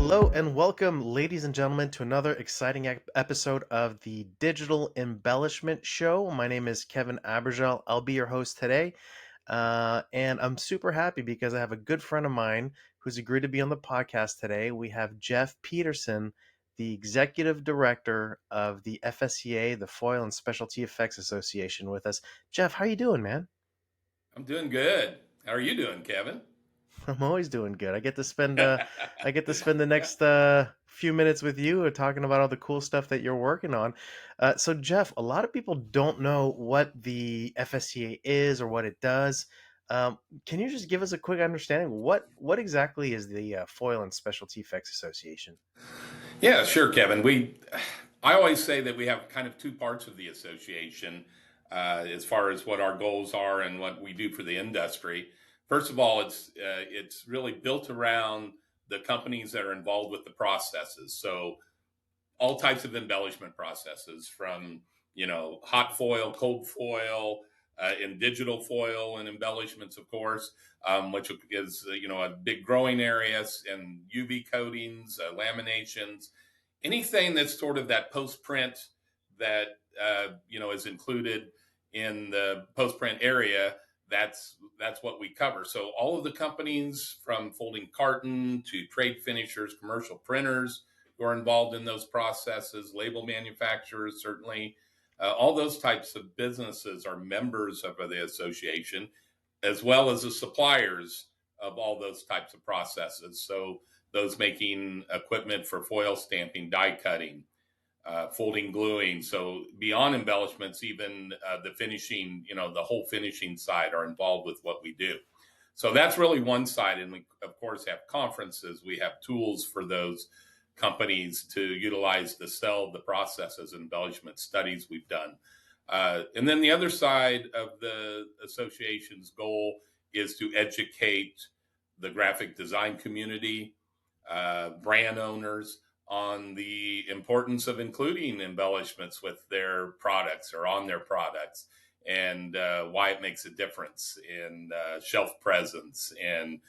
Hello and welcome, ladies and gentlemen, to another exciting episode of the Digital Embellishment Show. My name is Kevin Abergel. I'll be your host today. And I'm super happy because I have a good friend of mine who's agreed to be on the podcast today. We have Jeff Peterson, the Executive Director of the FSEA, the Foil and Specialty Effects Association, with us. Jeff, how you doing, man? I'm doing good. How are you doing, Kevin? I'm always doing good. I get to spend the next few minutes with you talking about all the cool stuff that you're working on. So Jeff, a lot of people don't know what the FSCA is or what it does. Can you just give us a quick understanding? What exactly is the Foil and Specialty Effects Association? Yeah, sure, Kevin. I always say that we have kind of two parts of the association as far as what our goals are and what we do for the industry. First of all, it's really built around the companies that are involved with the processes. So all types of embellishment processes, from hot foil, cold foil, and digital foil and embellishments, of course, which is a big growing area, and UV coatings, laminations, anything that's sort of that post print that is included in the post print area. That's what we cover. So all of the companies, from folding carton to trade finishers, commercial printers who are involved in those processes, label manufacturers, certainly, all those types of businesses are members of the association, as well as the suppliers of all those types of processes. So those making equipment for foil stamping, die cutting, folding, gluing. So beyond embellishments, even the finishing, the whole finishing side are involved with what we do. So that's really one side. And we, of course, have conferences. We have tools for those companies to utilize to sell the processes, embellishment studies we've done. And then the other side of the association's goal is to educate the graphic design community, brand owners, on the importance of including embellishments with their products or on their products, and why it makes a difference in shelf presence and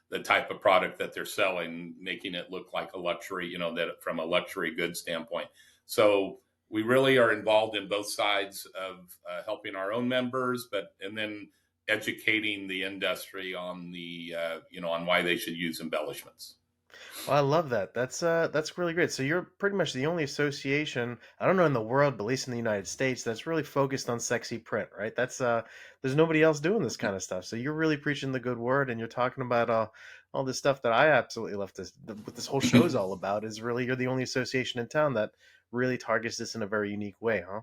the type of product that they're selling, making it look like a luxury, that from a luxury goods standpoint. So we really are involved in both sides of helping our own members, and then educating the industry on on why they should use embellishments. Well, I love that. That's really great. So you're pretty much the only association, I don't know in the world, but at least in the United States, that's really focused on sexy print, right? There's nobody else doing this kind of stuff. So you're really preaching the good word, and you're talking about all this stuff that I absolutely love. What this whole show is all about is really you're the only association in town that really targets this in a very unique way, huh?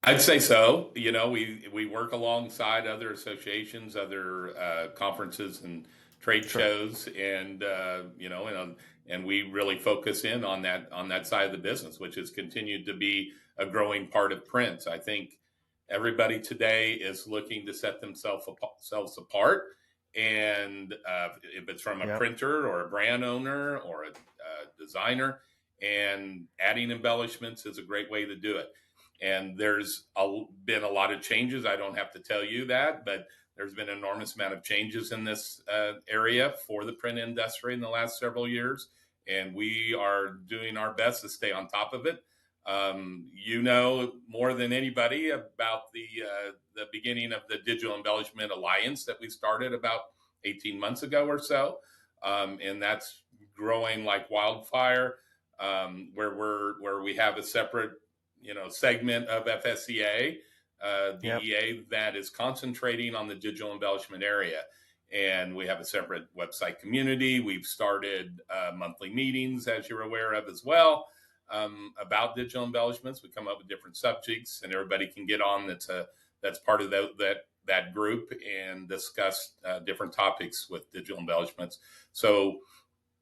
I'd say so. We work alongside other associations, other conferences and trade Sure. shows, and and we really focus in on that side of the business, which has continued to be a growing part of print. I think everybody today is looking to set themselves apart, and if it's from a Yeah. printer or a brand owner or a designer, and adding embellishments is a great way to do it. And been a lot of changes. I don't have to tell you that, but there's been an enormous amount of changes in this area for the print industry in the last several years. And we are doing our best to stay on top of it. You know more than anybody about the beginning of the Digital Embellishment Alliance that we started about 18 months ago or so. And that's growing like wildfire, where we have a separate segment of FSEA, Yep. DEA, that is concentrating on the digital embellishment area. And we have a separate website community. We've started monthly meetings, as you're aware of as well, about digital embellishments. We come up with different subjects, and everybody can get on that's part of that group and discuss different topics with digital embellishments. So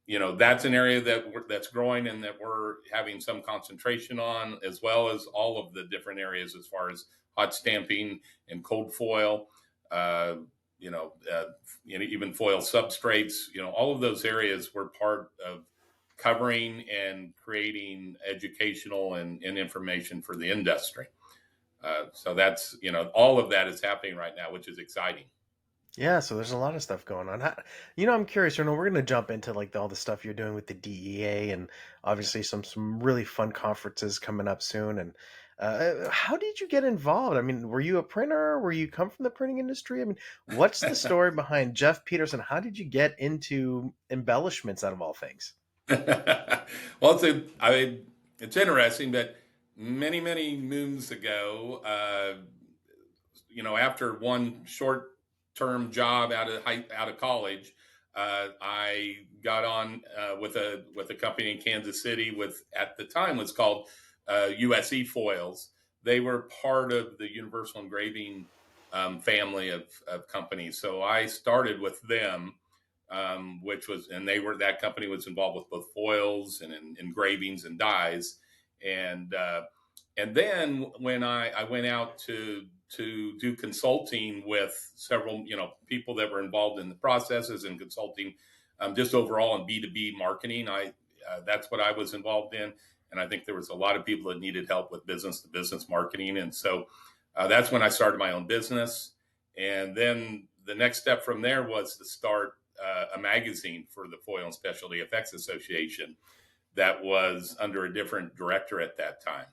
that's an area that's growing and that we're having some concentration on, as well as all of the different areas as far as hot stamping and cold foil, even foil substrates. All of those areas we're part of covering and creating educational and information for the industry. So that's all of that is happening right now, which is exciting. Yeah, so there's a lot of stuff going on. I'm curious. We're going to jump into like all the stuff you're doing with the DEA, and obviously some really fun conferences coming up soon. And how did you get involved? I mean, were you a printer? Were you come from the printing industry? I mean, what's the story behind Jeff Peterson? How did you get into embellishments out of all things? Well, it's interesting, but many moons ago, after one short-term job out of college, I got on with a company in Kansas City with at the time was called USE Foils. They were part of the Universal Engraving family of companies. So I started with them, and that company was involved with both foils and engravings and dyes, and then when I went out to do consulting with several people that were involved in the processes and consulting, just overall in B2B marketing. I That's what I was involved in, and I think there was a lot of people that needed help with business to business marketing, and so that's when I started my own business. And then the next step from there was to start a magazine for the Foil and Specialty Effects Association that was under a different director at that time.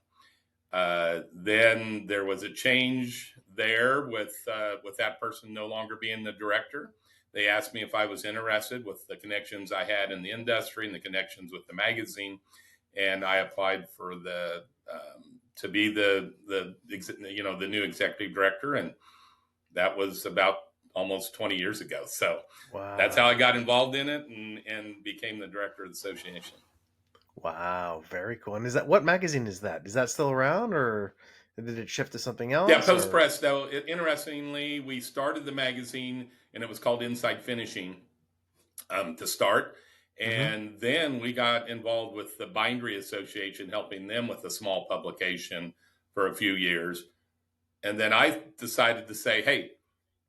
Then there was a change there with that person no longer being the director. They asked me if I was interested with the connections I had in the industry and the connections with the magazine, and I applied for the to be the new executive director, and that was about almost 20 years ago. So that's how I Wow. got involved in it and became the director of the association. Wow, very cool. And is that what magazine is that? Is that still around, or did it shift to something Yeah, else? Post Or Press, though, interestingly, we started the magazine and it was called Inside Finishing to start. hmm And then we got involved with the Bindery Association, helping them with a small publication for a few years. And then I decided to say, hey,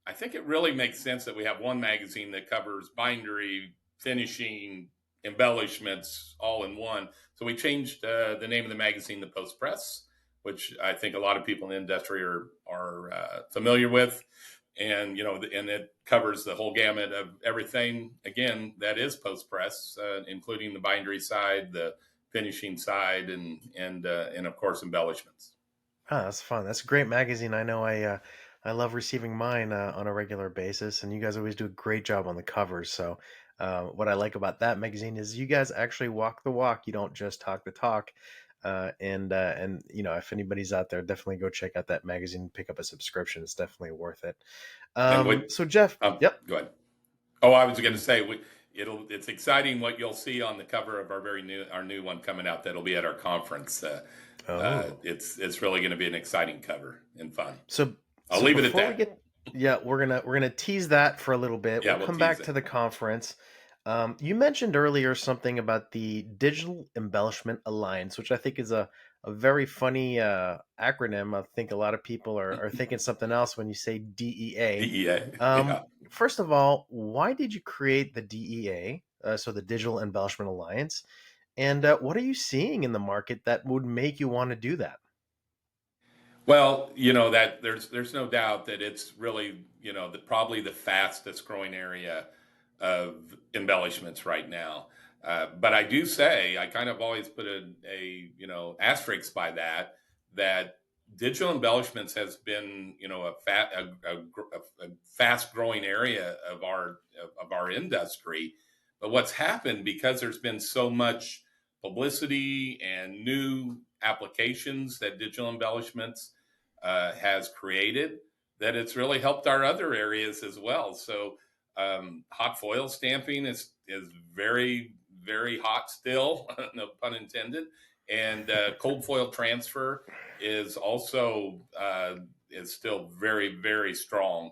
I think it really makes sense that we have one magazine that covers bindery, finishing, embellishments all in one. So we changed the name of the magazine to Post Press, which I think a lot of people in the industry are familiar with, and it covers the whole gamut of everything. Again, that is Post Press, including the bindery side, the finishing side, and of course embellishments. that's fun. That's a great magazine. I love receiving mine on a regular basis, and you guys always do a great job on the covers. So what I like about that magazine is you guys actually walk the walk. You don't just talk the talk. And if anybody's out there, definitely go check out that magazine and pick up a subscription. It's definitely worth it. And we, So Jeff, yep. go ahead. Oh, I was going to say it's exciting what you'll see on the cover of our new one coming out. That'll be at our conference. Oh, It's really going to be an exciting cover and fun. so I'll so leave it at before we that. get, yeah, we're gonna tease that for a little bit. We'll Yeah, we'll come tease back it. to the conference. You mentioned earlier something about the Digital Embellishment Alliance, which I think is a very funny acronym. I think a lot of people are thinking something else when you say DEA. DEA. Um, Yeah. First of all, why did you create the DEA, so the Digital Embellishment Alliance? And what are you seeing in the market that would make you want to do that? Well, that there's no doubt that it's really probably the fastest growing area of embellishments right now. But I do say I kind of always put a asterisk by that digital embellishments has been a fast growing area of our industry. But what's happened because there's been so much publicity and new applications that digital embellishments has created, that it's really helped our other areas as well. So hot foil stamping is very hot still, no pun intended, and cold foil transfer is also is still very strong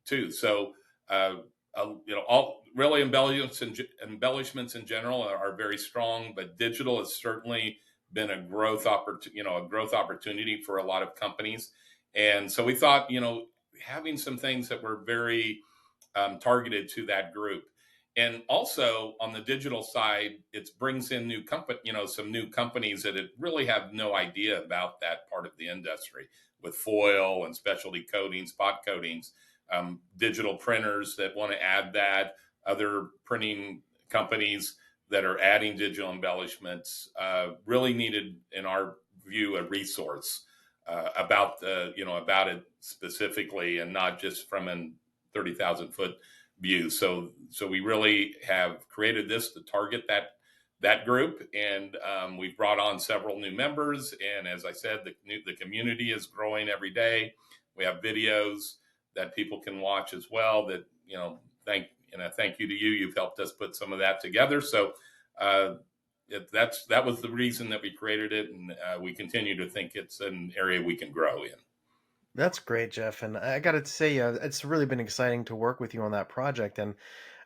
too. So all really embellishments in general are very strong, but digital has certainly been a growth opportunity for a lot of companies. And so we thought, having some things that were very targeted to that group. And also on the digital side, it brings in some new companies that really have no idea about that part of the industry with foil and specialty coatings, spot coatings. digital printers that want to add that, other printing companies that are adding digital embellishments, really needed, in our view, a resource about about it specifically, and not just from a 30,000 foot view. So we really have created this to target that group, and we've brought on several new members. And as I said, the community is growing every day. We have videos that people can watch as well. That thank you to you. You've helped us put some of that together. So that was the reason that we created it, and we continue to think it's an area we can grow in. That's great, Jeff. And I got to say, it's really been exciting to work with you on that project. And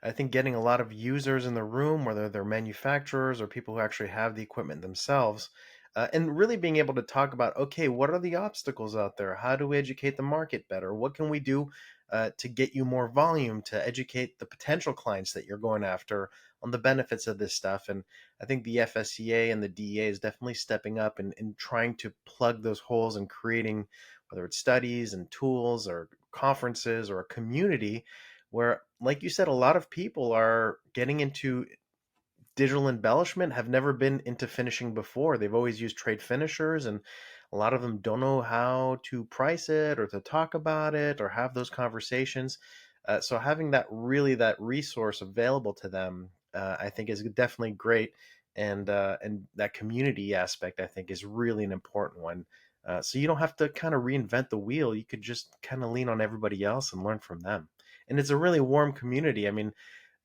I think getting a lot of users in the room, whether they're manufacturers or people who actually have the equipment themselves, and really being able to talk about, okay, what are the obstacles out there? How do we educate the market better? What can we do to get you more volume, to educate the potential clients that you're going after on the benefits of this stuff? And I think the FSEA and the DEA is definitely stepping up and trying to plug those holes and creating, whether it's studies and tools or conferences or a community where, like you said, a lot of people are getting into digital embellishment, have never been into finishing before. They've always used trade finishers, and a lot of them don't know how to price it or to talk about it or have those conversations. So having that resource available to them, I think is definitely great. And that community aspect, I think, is really an important one. So you don't have to kind of reinvent the wheel. You could just kind of lean on everybody else and learn from them. And it's a really warm community. I mean,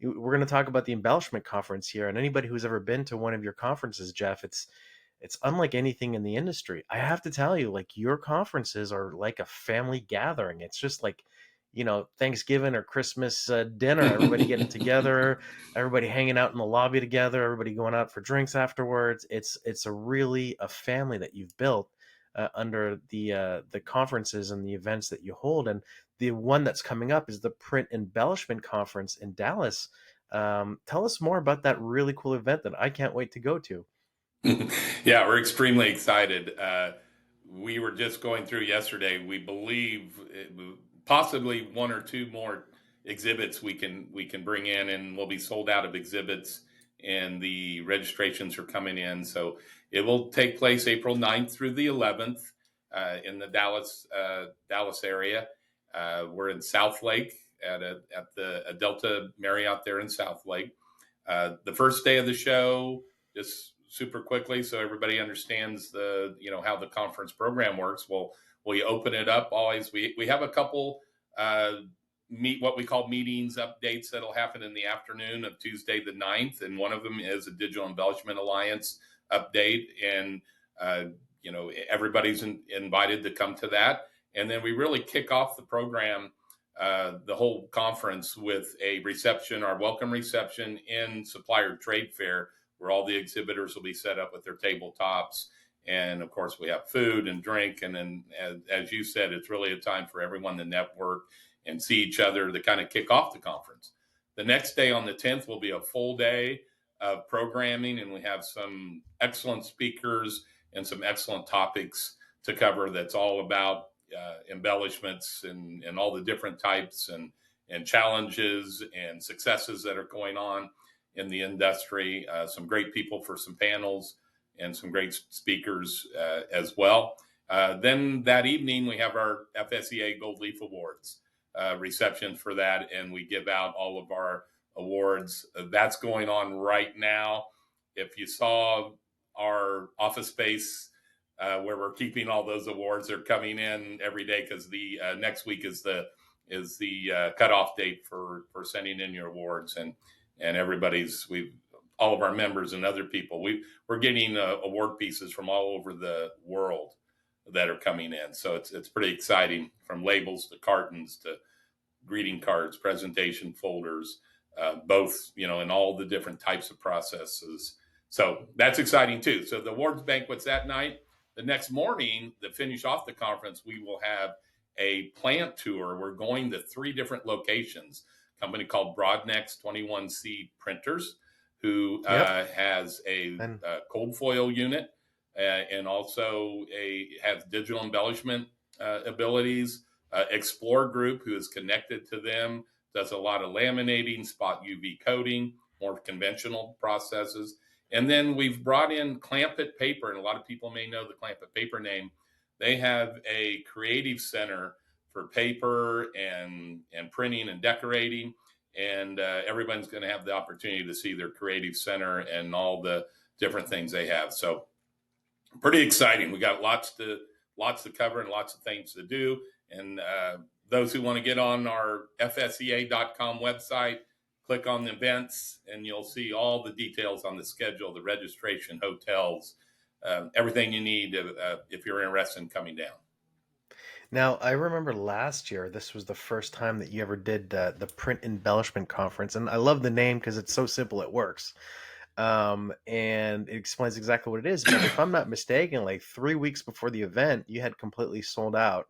we're going to talk about the embellishment conference here, and anybody who's ever been to one of your conferences, Jeff, it's unlike anything in the industry. I have to tell you, like, your conferences are like a family gathering. It's just like, Thanksgiving or Christmas dinner, everybody getting together, everybody hanging out in the lobby together, everybody going out for drinks afterwards. It's a family that you've built under the conferences and the events that you hold. And the one that's coming up is the Print Embellishment Conference in Dallas. Tell us more about that really cool event that I can't wait to go to. Yeah, we're extremely excited. We were just going through yesterday. We believe possibly one or two more exhibits we can bring in, and we'll be sold out of exhibits, and the registrations are coming in. So it will take place April 9th through the 11th in the Dallas area. We're in South Lake at the Delta Marriott there in South Lake. The first day of the show, just super quickly, so everybody understands how the conference program works. We open it up always. We have a couple what we call meetings updates that'll happen in the afternoon of Tuesday the 9th, and one of them is a Digital Embellishment Alliance update, and everybody's invited to come to that. And then we really kick off the program, the whole conference, with a reception, our welcome reception in Supplier Trade Fair, where all the exhibitors will be set up with their tabletops. And of course, we have food and drink. And then, as you said, it's really a time for everyone to network and see each other to kind of kick off the conference. The next day, on the 10th, will be a full day of programming, and we have some excellent speakers and some excellent topics to cover that's all about embellishments and all the different types and challenges and successes that are going on in the industry. Some great people for some panels and some great speakers as well. Then that evening, we have our FSEA Gold Leaf Awards reception for that, and we give out all of our awards. That's going on right now. If you saw our office space where we're keeping all those awards, they're coming in every day, because the next week is the cutoff date for sending in your awards, and all of our members and other people, we're getting award pieces from all over the world that are coming in. So it's pretty exciting, from labels to cartons to greeting cards, presentation folders, both in all the different types of processes. So that's exciting too. So the awards banquet's that night. The next morning, to finish off the conference, we will have a plant tour. We're going to 3 different locations. A company called Broadnex 21C Printers, who Yep. has a And cold foil unit, and also has digital embellishment abilities, Explore group, who is connected to them, does a lot of laminating, spot UV coating, more conventional processes. And then we've brought in Clamp It Paper, and a lot of people may know the Clamp It Paper name. They have a creative center for paper and printing and decorating, and everyone's going to have the opportunity to see their creative center and all the different things they have. So pretty exciting. We got lots to cover and lots of things to do. And those who want to get on our FSEA.com website, click on the events, and you'll see all the details on the schedule, the registration, hotels, everything you need if you're interested in coming down. Now, I remember last year, this was the first time that you ever did the Print Embellishment Conference. And I love the name because it's so simple, it works. And it explains exactly what it is. But if I'm not mistaken, like 3 weeks before the event, you had completely sold out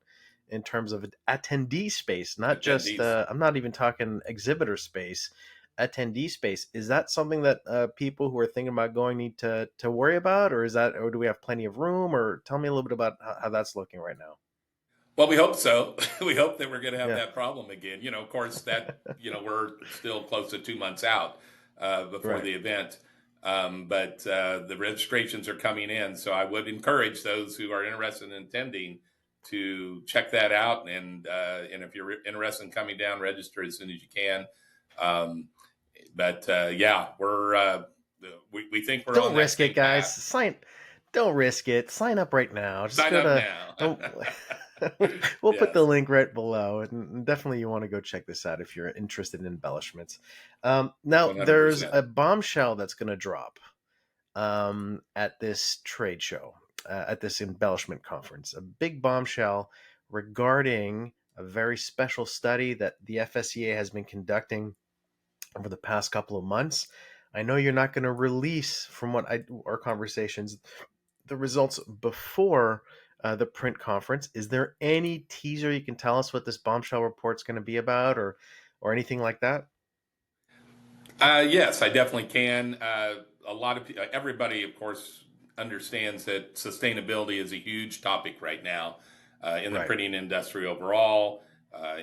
in terms of attendee space, not just, Attendees. I'm not even talking exhibitor space, attendee space. Is that something that people who are thinking about going need to worry about? Or do we have plenty of room? Or tell me a little bit about how that's looking right now. Well, we hope so. We hope that we're going to have Yeah, that problem again. Of course, we're still close to 2 months out before right. the event. But the registrations are coming in. So I would encourage those who are interested in attending to check that out. And if you're interested in coming down, register as soon as you can. But yeah, we think we're Don't on that risk it, same guys. path. Sign. Don't risk it. Sign up right now. Just Sign go up to. now. Don't. We'll put the Yes, link right below, and definitely you want to go check this out if you're interested in embellishments. Now there's 100%. a bombshell that's going to drop at this trade show, at this embellishment conference. A big bombshell regarding a very special study that the FSEA has been conducting over the past couple of months. I know you're not going to release from our conversations the results before the print conference. Is there any teaser you can tell us what this bombshell report's going to be about, or anything like that? Yes, I definitely can. A lot of everybody, of course, understands that sustainability is a huge topic right now in the Right. printing industry overall,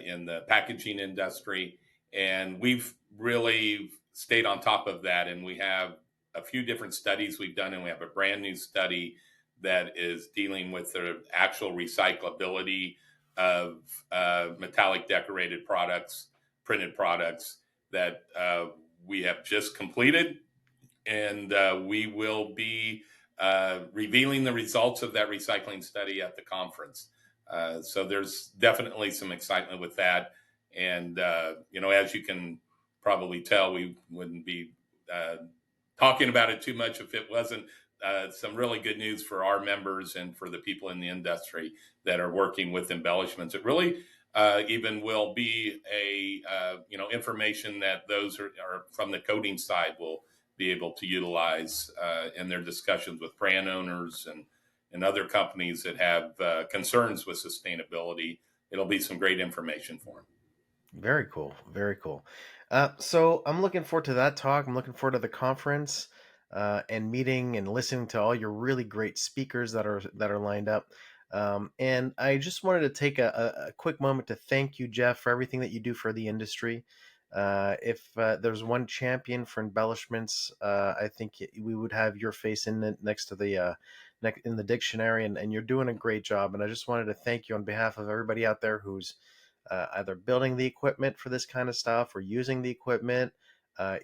in the packaging industry, and we've really stayed on top of that. And we have a few different studies we've done, and we have a brand new study that is dealing with the actual recyclability of metallic decorated products, printed products that we have just completed, and we will be revealing the results of that recycling study at the conference. So there's definitely some excitement with that. And, as you can probably tell, we wouldn't be talking about it too much if it wasn't some really good news for our members and for the people in the industry that are working with embellishments. It really even will be a information that those are from the coding side will be able to utilize in their discussions with brand owners and other companies that have concerns with sustainability. It'll be some great information for them. Very cool. Very cool. So I'm looking forward to that talk. I'm looking forward to the conference and meeting and listening to all your really great speakers that are lined up. And I just wanted to take a quick moment to thank you, Jeff, for everything that you do for the industry. If there's one champion for embellishments, I think we would have your face in it next to the in the dictionary, and you're doing a great job. And I just wanted to thank you on behalf of everybody out there who's either building the equipment for this kind of stuff or using the equipment.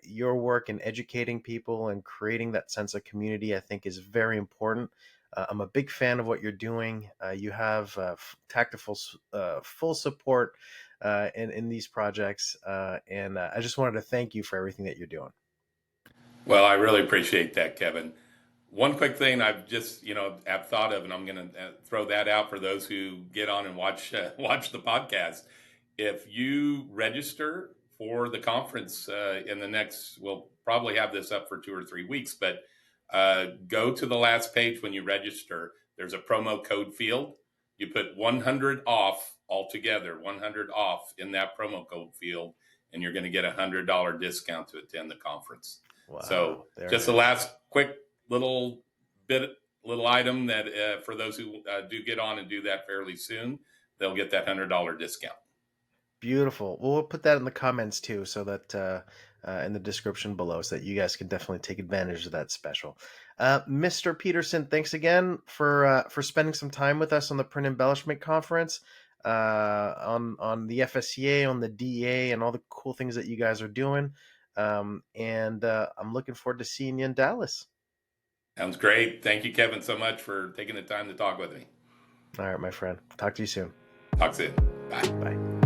Your work in educating people and creating that sense of community, I think, is very important. I'm a big fan of what you're doing. You have tactful, full support in these projects, and I just wanted to thank you for everything that you're doing. Well, I really appreciate that, Kevin. One quick thing I've just have thought of, and I'm going to throw that out for those who get on and watch watch the podcast. If you register for the conference in the next, we'll probably have this up for 2 or 3 weeks, but go to the last page when you register. There's a promo code field. You put 100 off altogether, 100 off in that promo code field, and you're going to get $100 discount to attend the conference. So Wow, there it just the is. last quick little item that for those who do get on and do that fairly soon, they'll get that $100 discount. Beautiful. Well, we'll put that in the comments too, so that in the description below, so that you guys can definitely take advantage of that special. Mr. Peterson, thanks again for spending some time with us on the Print Embellishment Conference, on the FSEA, on the DEA, and all the cool things that you guys are doing. And I'm looking forward to seeing you in Dallas. Sounds great. Thank you, Kevin, so much for taking the time to talk with me. All right, my friend. Talk to you soon. Talk soon. Bye. Bye.